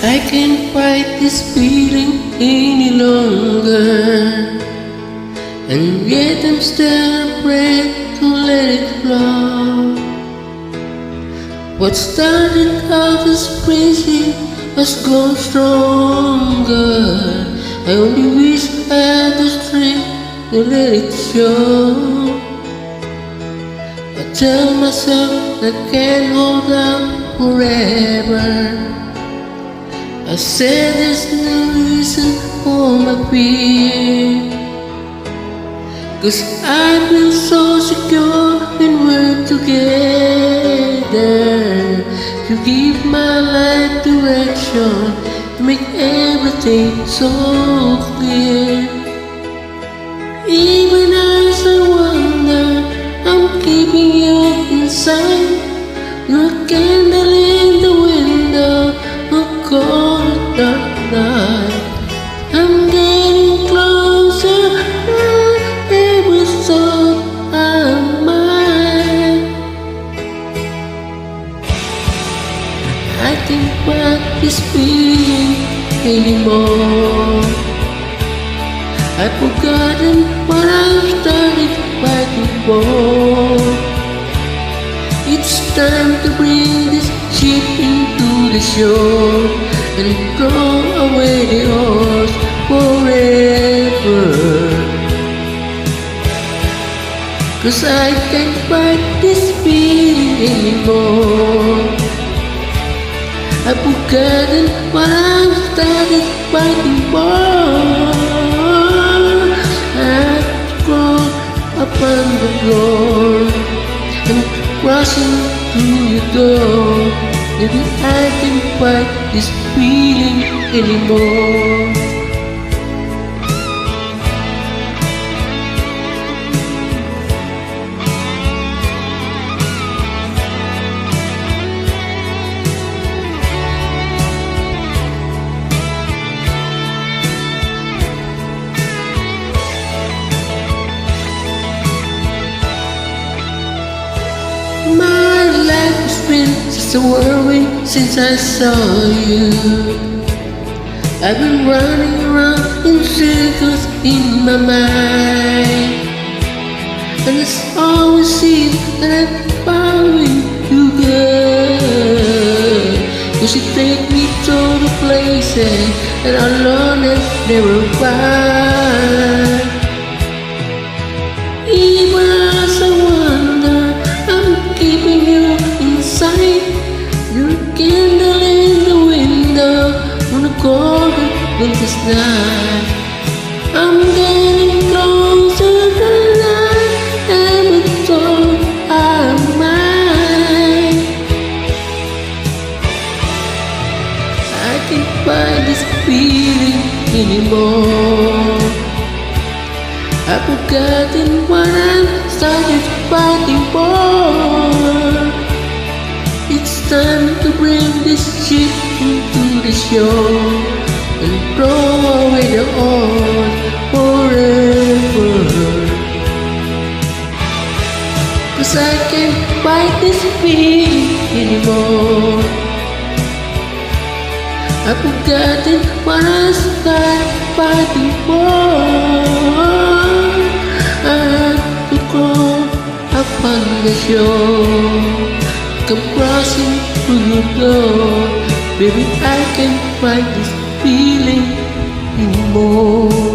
I can't fight this feeling any longer, and yet I'm still afraid to let it flow. What started out as crazy has grown stronger. I only wish I had the strength to let it show. I tell myself I can't hold out forever. I said there's no reason for my fear, 'cause I feel so secure when we're together. You give my life direction, to make everything so clear. Even as I wonder, I'm keeping you inside. You're a candle in the window, a cold dark night. I'm getting closer, every soul I'm mine. I can't fight this feeling anymore. I've forgotten what I've started fighting for. It's time to bring this ship into the shore and throw away the oars forever. 'Cause I can't fight this feeling anymore. I've forgotten what I've started fighting for. I've crawled upon the floor and crossing through your door. Maybe I can't fight this feeling anymore. My life has been just a worry since I saw you. I've been running around in circles in my mind, and it's always seemed that I'm following you, girl. 'Cause you take me to the places that I learn and never find. Even as I wonder, I'm keeping you inside. You're a candle in the window on a cold winter's night. I'm getting closer than I ever thought I might. I can't fight this feeling anymore. I've forgotten what I've started fighting for. It's time to bring this ship into the shore and throw away the oars forever. 'Cause I can't fight this feeling anymore. I've forgotten what I started fighting for. I have to crawl upon the shore, come crossing through your door. Baby, I can't fight this feeling anymore.